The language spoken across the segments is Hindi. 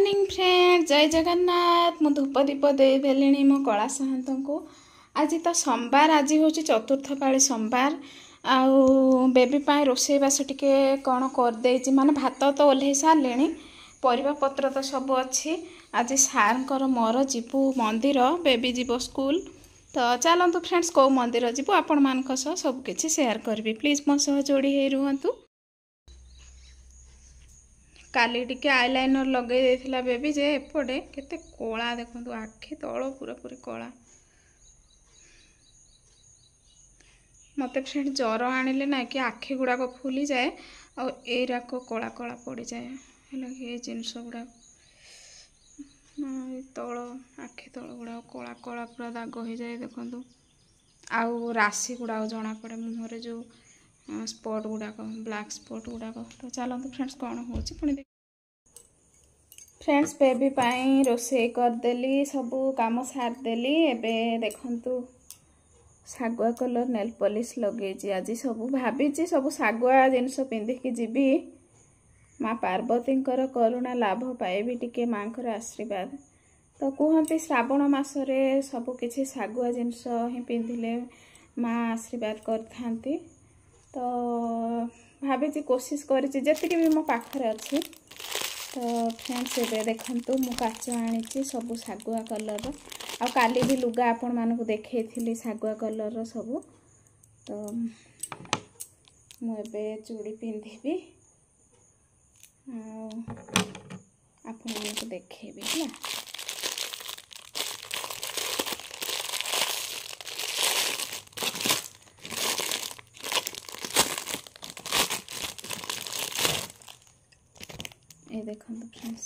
मॉर्निंग फ्रेंड जय जगन्नाथ मु धूप दीप दे देली मो कला सहंत को आज तो सोमवार आज हूँ चतुर्थ पाली सोमवार आउ बेबी पाई रोषे बास टिके कौन कर माने भात तो ओल्हे सारे परिबा पत्र तो सब अच्छी आज सार मोर जीवु मंदिर बेबी जीव स्कूल तो चलतु फ्रेंड्स कौ मंदिर जीवु आपण मान सबकि सेयार करी प्लीज मो सह जोड़ी हो रुहतु। काली टिके आईलाइनर लगे देथिला बेबी जे एपटे केते कोला देखंतु आखि तळ पूरा पूरी कोला मते फ्रेंड जर आनिले ना कि आखि गुडा को फुली जाए और एरा को कोला कोला पड़ी जाए हला ये जिंस गुडा तळ आखि तळ गुडा कोला कोला पूरा दाग हो जाए देखंतु आउ राशि गुडा जना पड़े मुहरे जो स्पॉट गुड़ाक ब्लैक स्पॉट गुड़ाक तो चलते फ्रेंड्स कौन हो फ्रेंड्स बेबी पाई रोषे करदेली सबू काम सारदेली एबे देखंतु सागुआ कलर नेल पॉलिश लगे आज सब भाभी सब सागुआ जिनस पिंधिकी जीवी माँ पार्वती करुणा लाभ पाइबी टिके माँ आशीर्वाद तो कहते श्रावण मासरे सब किछि सागुआ जिनस ही पिंधिले माँ आशीर्वाद करथांती तो भाभी कोशिश करी भी मो पाखरे अच्छी तो फ्रेंड्स ये देखंतु मु काच आनी सब सागुआ कलर आ काली भी लुगा आपण मानक देखी सागुआ कलर सब तो मुझे चूड़ी पिंधिबी आपण मानक देखेबी है ये देखो फ्रेंड्स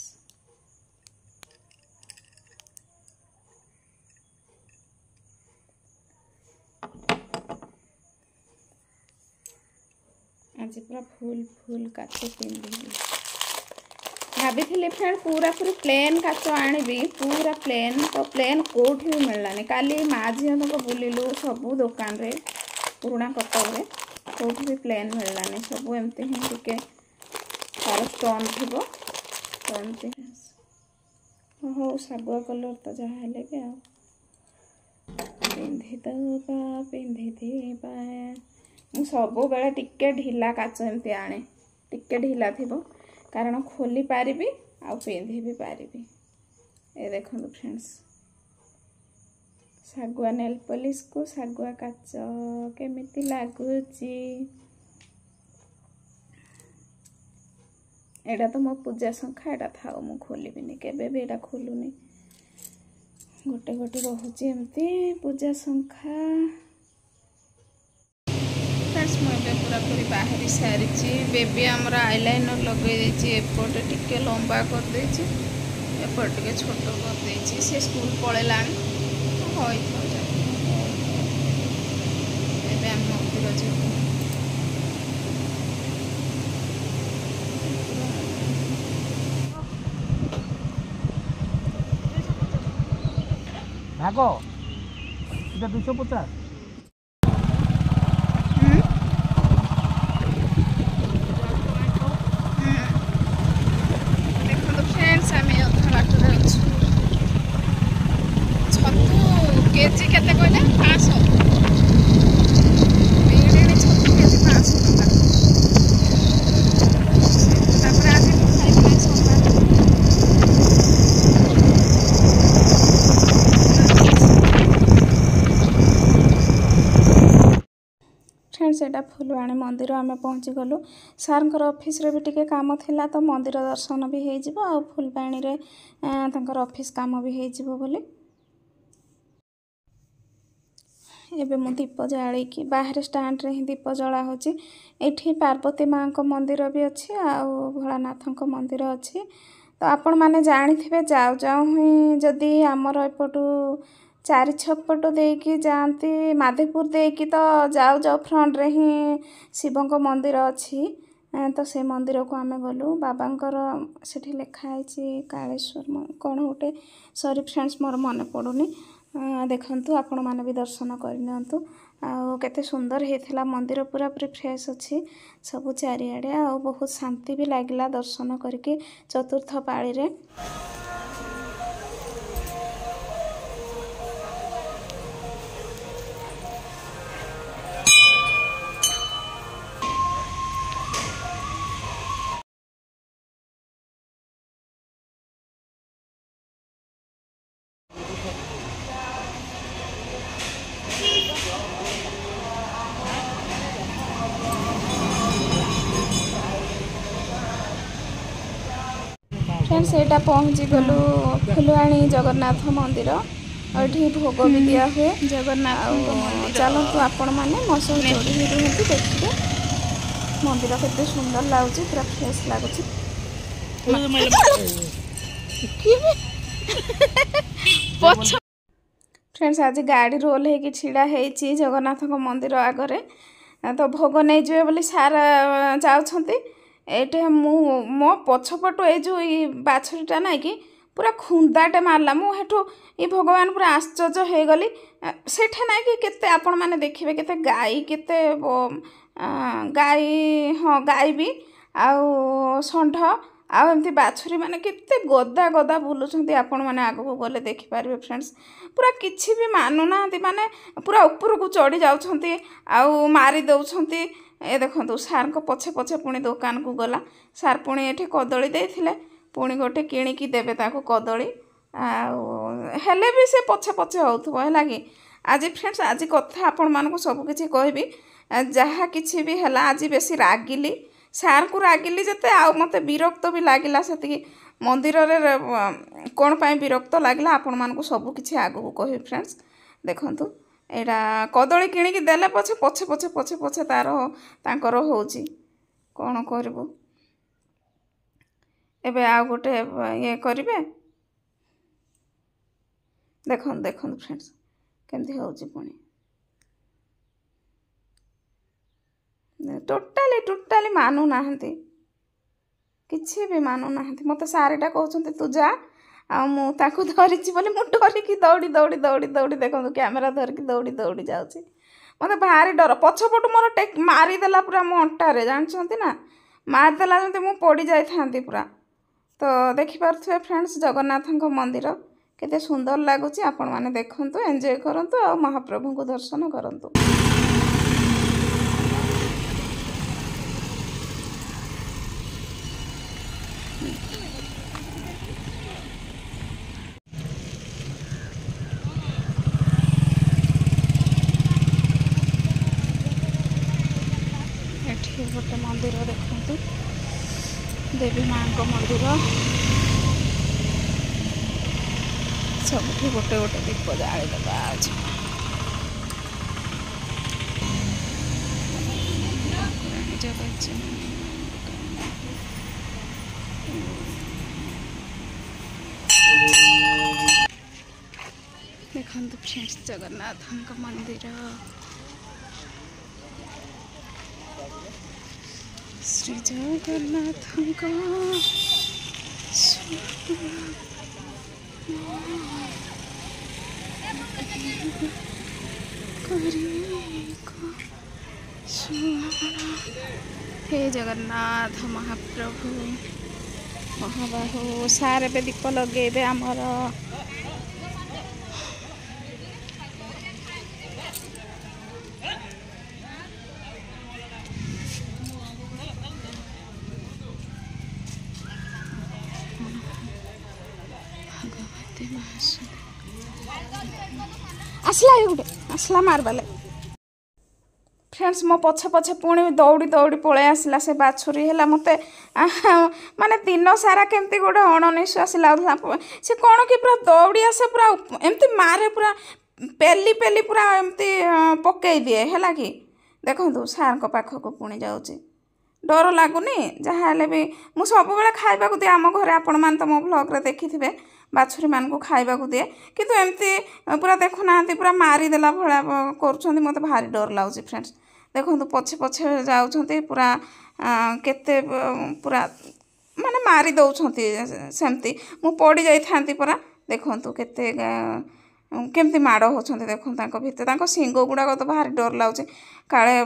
आज पूरा फुल फुल काच पिंधि भाभी फ्रेंड पूरा पूरी प्लेन काच आनी पूरा प्लेन तो प्लेन कोठी भी मिललानी काली माँ झील तक बुलिलु सबू दुकान रे पुराना कटक रे कोठी भी प्लेन मिललानी सब एमती ही टिके तार स्टोन थी तो हो सागुआ कलर तो जहाँ हेले भी आ पिंधि मु सब बेले टिके ढिला काच एमती आने टिके ढिला थी कारण खोली पारि आ पिंधि भी पारि ए देखो फ्रेंड्स सागुआ नेल पॉलिश को सागुआ काच केमिति लागुची एटा तो मो पूजा शंखा एटा था मु खोलबिनी केबे भी एटा खोलुनी गोटे गोटे रोचे एमती पूजा शंखा फ्रेंड्स मुझे पूरा पूरी बाहरी सारी बेबी आमर आईलाइनर लगे एपटे टिके लंबा कर देछि एपटे टिके छोट कर देछि से स्कूल पळेलानी होई था एबे हम मंदिर जीवु भागो इधर 250 देखो फ्रेंड्स आम अधा बाटर छतु केजी केते कहले 500 बेगड़ी छतु केजी 500 टका आज खाइबे सोमवार फ्रेंड्स एटा फुलवाणी मंदिर आम पहुँची गलु सार ऑफिस रे भी टिके काम थिला तो मंदिर दर्शन भी हो जिवो आ फुलवाणी रे तंकर ऑफिस काम भी हो जिवो बोली एबे मु दीप जाली कि बाहर स्टैंड रे ही दीप जला होची एठी पार्वती माँ को मंदिर भी अच्छी आ भोलानाथ को मंदिर अच्छी तो आपण माने जानी थिबे जाऊ जाऊ ही जदी हमर एपटू 4 छक पटो देकी जाती माधेपुर देकी तो जाऊ जाऊ फ्रंट रे ही शिव को मंदिर अच्छी तो से मंदिर को आमे गलु बाबांकर सेठी लिखाई कालेश्वर कौन गोटे सॉरी फ्रेंड्स मोर मन पड़ुनी देखंतु आपण माने भी दर्शन करनियंतु आ केते सुंदर हेथिला मंदिर पूरा पूरी फ्रेश अच्छी सब चारिआडे आ बहुत शांति भी लागला दर्शन करके चतुर्थ पाळी रे। फ्रेंड्स एटा पहुँची गलु फुलवाणी जगन्नाथ मंदिर और भोग भी दिया हुए जगन्नाथ चलतु आपण मैंने मो सह जोड़ी रुहतु देखिए मंदिर केते सुंदर लगुच पूरा फ्रेश लगुच फ्रेंड्स आज गाड़ी रोल है छिड़ा है जगन्नाथ मंदिर आगरे तो भोग नहीं जाए बोली सार जाऊँगी ये मो पछपटू ये जो बाछुरीटा ना कि पूरा खुंदाटे मारला मुठू ये भगवान पूरा आश्चर्य हो गली सेठे ना कि केते आपण मैंने देखिए केते गाई केते गाई हाँ गाई भी आउ षंढ आउ एमती बाछुरी माने केते गदा गदा बुलुछंती आपण माने आगो गले देखि पारबे फ्रेंड्स पूरा किछि भी मानु ना माने पूरा ऊपर को चढ़ी जाउछंती आउ मारी दउछंती ए देखंतु सार को पछे पछे पुणी दुकान को गला सार पुणी एठी कदली देथिले पुणी गोटे किणिकी देबे ताको कदली हेले भी से पछे पछे होथबो हैला कि आज फ्रेंड्स आज कथा आपण मानको सब किछि कहबी जहा किछि भी हैला आज बेसी रागिली सार को रागिली जते आ मते विरक्त भी लागिला सेति मंदिर रे कोन पई विरक्त लागिला आपण मानको सब किछि आगु कहबी फ्रेंड्स देखंतु एटा कदली किणिकी देले पछे पछे पछे पछे पछे तार तांकर होउची कोन करबो एबे आ गोटे ये करिवे देखन देखन फ्रेंड्स केमती होउची पुणी टोटाली टोटाली मानु नाहंती किछि भी मानु नाहंती मते सारेटा कहउछंती तू जा आ मु ताको धरिछि बोले मु डरिकी दौड़ी दौड़ी दौड़ी दौड़ी देखंतु कैमरा धरिकी दौड़ी दौड़ी जाउछि मते भारी डर पछपटु मोर टेक मारी देला पूरा मो अंटारे जानछंती ना मार देला जंते मु पड़ी जाई थांती पूरा तो देखि पारथुए फ्रेंड्स जगन्नाथଙ୍କ मंदिर केते सुंदर लागुछि आपण माने देखंतु एन्जॉय करंतु आ महाप्रभु को दर्शन करंतु गोटे मंदिर देखते देवी माँ को मंदिर सब गोटे गोटे दीप जाली देवा देखते फ्रेंड्स जगन्नाथ मंदिर श्री जगन्नाथ हे जगन्नाथ महाप्रभु महाबाहु सारे बे दीप लगे आमर आसला गोटे आसला मारबाले फ्रेंड्स मो पछे पछे पुणी दौड़ी दौड़ी पलि आसला से बाछुरी है मत माने दिन सारा केमती गोटे अणनिश्वासी लगुला से कौन कि पूरा दौड़ी आसे पूरा एमती मारे पूरा पेली पेली पूरा एमती पकई दिए है कि देखो सार को पाखक पुणी जाऊँगी डर लगुनि जहाँ भी मुझे सब खाइबा दिए आम घर आपण मैंने तो मो ब्लॉग रे देखिथिबे बाछुरी मान को खाइबा दिए किंतु एमती पूरा देखुना पूरा मारिदेला भाया कर मत भारी डर लगुच फ्रेंड्स देखो पछे पछे जाऊँच पूरा केते पूरा माने मारी दौरान सेमती मु पड़ी जाई परा देखु केते केमती माड़ होती देखो भितर सिंग गुड़ाक तो भारी डर लगुच काले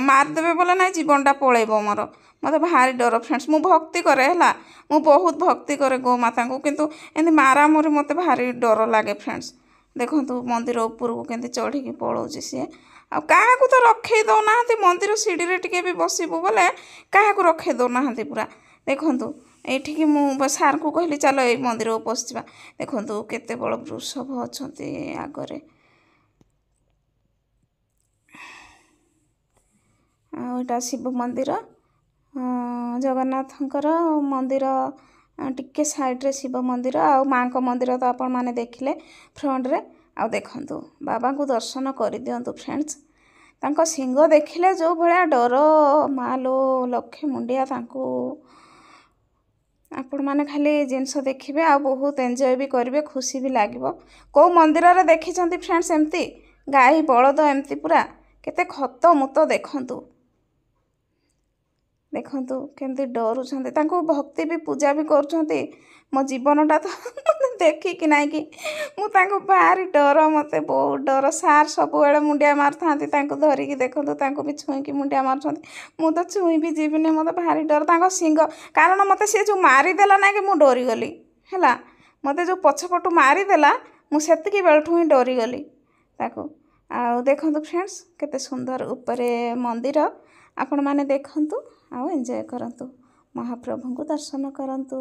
मारिदेवे बोले ना जीवनटा पलैब मोर मत भारी डर फ्रेंड्स मु भक्ति करे है मु बहुत भक्ति करे गोमाता को किंतु एमती मारामारी मत भारी डर लगे फ्रेंड्स देखो मंदिर ऊपर को केमती चढ़ी पलाऊँच सी आ तो रखे दौना मंदिर सीढ़ी टे भी बसबू बोले क्या रखे दौना पूरा देखु ये मु सार को कहली चल ये मंदिर को पशिजा देखु केते बड़ वृषभ अच्छा आगरे आटा शिव मंदिर जगन्नाथंकर मंदिर टिके साइड्रे शिव मंदिर आ माँ को मंदिर तो आपण मैंने देखिले फ्रंट रे आ देखंतु बाबा को दर्शन कर दियंतु फ्रेंड्स तांको सिंह देखिले जो भलिया डर मालो लक्षे मुंडिया तांको आपण मैंने खाली जिनस देखिए आ बहुत एंजॉय भी करेंगे खुशी भी लगे कौ मंदिर रे देखी फ्रेंड्स एमती गाई बलद एमती पूरा केते खत मुत देखंतु देखंतु केमती डरुछंती भक्ति भी पूजा भी करुछंती मो जीवनटा तो मत देखिकी ना कि मुझे भारी डर मत बहुत डर सार सब मुंडिया मारुथांती धरिकी देखु भी छुईकी मुंडिया मारुछंती मु तो छुई भी जीविनी मत भारी डर सिंह कारण मत सी जो मारिदेला ना कि मु डरीगली है मत जो पछपटू मारिदेला मुझे बेलठू ही डरीगली आ देखंतु फ्रेंड्स केते सुंदर उपरे मंदिर आपण माने देखंतु आ एंजॉय करंतु महाप्रभु को दर्शन करंतु।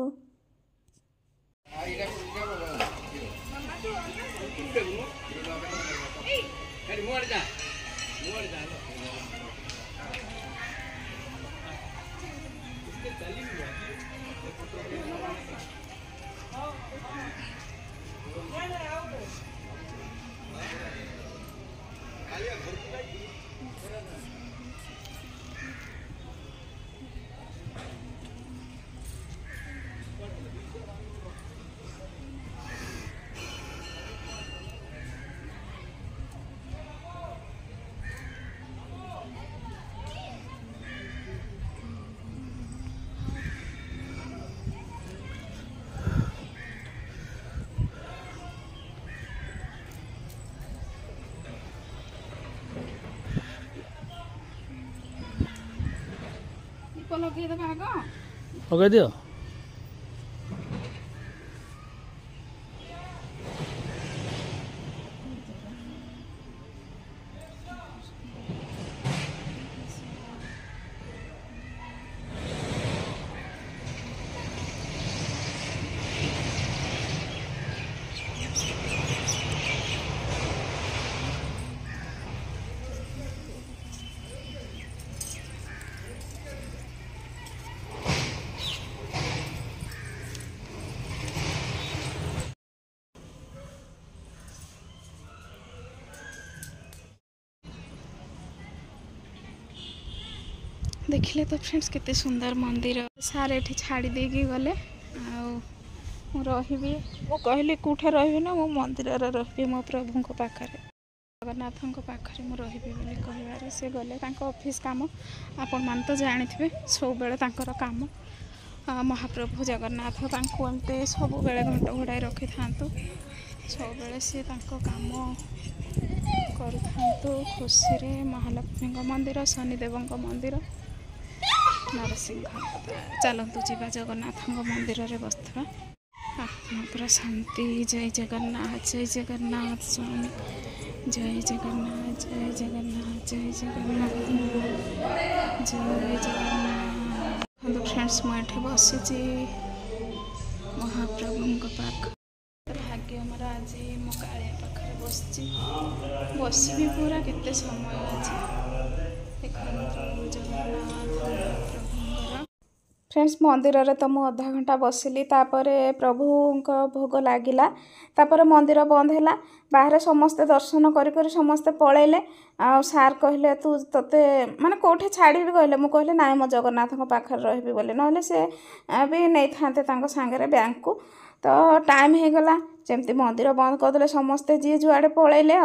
लगे दियो देखिले तो फ्रेंड्स केते सुंदर मंदिर सारे एठी छाड़ी देगी गले मु रहिबी मु कहली कोठे रहिबी ना मो मंदिर रे रहिबी मो प्रभु को पाखरे जगन्नाथ को पाखरे मु रहिबी बोली कहबारे से गले तांको ऑफिस काम आपण मान तो जानिथिबे सब बेले तांकर काम महाप्रभु जगन्नाथ तांको एमते सब बेले घंट घोड़ाई रखि थांतु सब बेले से तांको काम करूथांतु खुशी रे महालक्ष्मी को मंदिर शनिदेव को मंदिर नरसिंह चलतु जीवा जगन्नाथ मंदिर रे बसवा आत्मा पूरा शांति। जय जगन्नाथ जय जगन्नाथ स्वामी जय जगन्नाथ जय जगन्नाथ जय जगन्नाथ जय जगन्नाथ। फ्रेंड्स मुझे बसी महाप्रभु पाख भाग्य मोर आज मो कालिया पाखे बस भी पूरा केते समय आज फ्रेंड्स मंदिर रे तो मु आधा घंटा बसिली तापरे प्रभु भोग लागिला तापरे मंदिर बंद हैला बाहर समस्ते दर्शन करी करी समस्ते पळेले आ सार कहले तू तते माने कोठे छाड़ी भी कहले मु कहले नाय मो जगन्नाथ को पाखर रहबी बोले नहले से भी नै थांते तांको संगे बैंक को तो टाइम हो गला जमती मंदिर बंद करदे समस्ते जी जुआड़े पळेले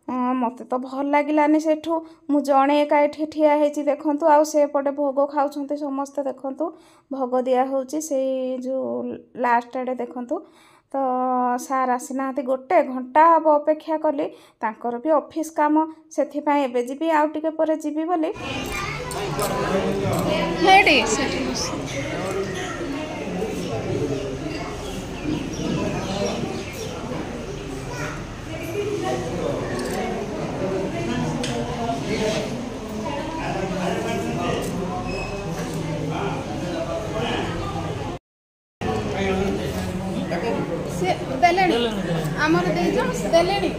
आ मत तो भल लगिलानी सेठू मु जणे एका एठी ठिया हेची देखंतु आ से पटे भोग खाउछंते समस्ते देखंतु भोग दिया होची से जो लास्ट आडे देखंतु तो सार आसीना गोटे घंटा हम अपेक्षा कली तांकर भी ऑफिस काम सेथि पय एबे जीबी आ टिके परे जीबी बोली हेडी आमर देलेनी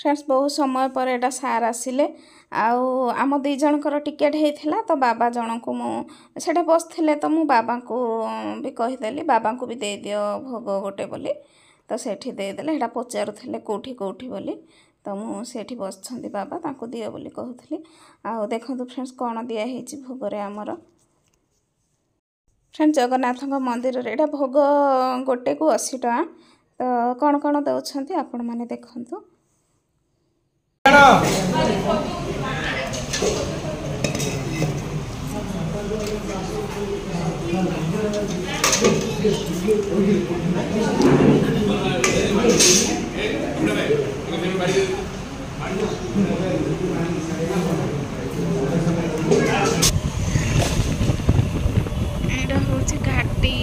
फ्रेंड्स बहुत समय पर एटा सार आसिले आम दी जनकर टिकेट होता तो बाबा जन को मुझे बसते तो मु बाबा को भी कहीदेली बाबा को भी दे दियो भोग गोटे बोली तो सेठी देदेले हेटा पचारुले कौटी कौटी बोली तो मुझे बसछंती बाबा तांको दियो बोली कहूली आउ देखो फ्रेंड्स कौन दिखाई भोगरे आमर फ्रेंड्स जगन्नाथ मंदिर रे एटा भोग गोटे को 80 टका तो कौन कौन दौरान आपण मैंने देखु एटा होची घाटी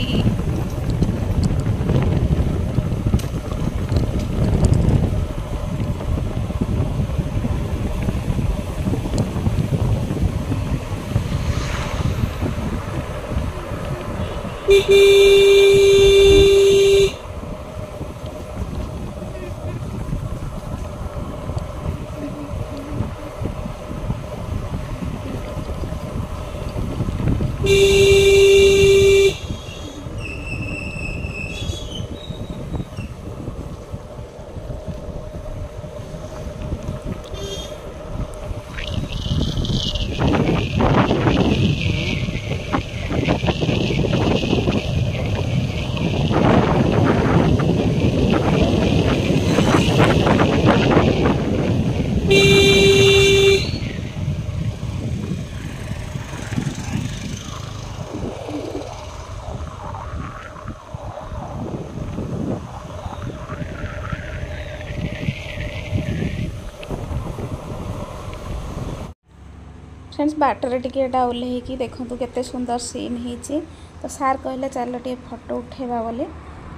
फ्रेंड्स बाटर टिके ओह्लैकी देखूँ केते सुंदर सीन होती तो सार कहले चल टे फोटो उठेबा बोली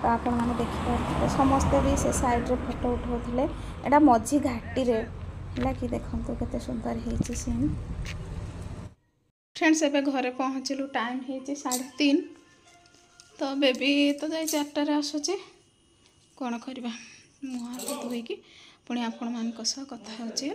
तो आपण मैंने देखिए समस्ते भी से साइड्रे फोटो उठाउले एटा मझी घाटी रे है कि देखूँ केते सुंदर होती सीन फ्रेंड्स एबे घरे पहुँचलु टाइम हो 3:30 तो बेबी तो जाई 4टार आसुचे कौन करवा मुँह हाथ धोईकी पुणी आपण मान कथा होची।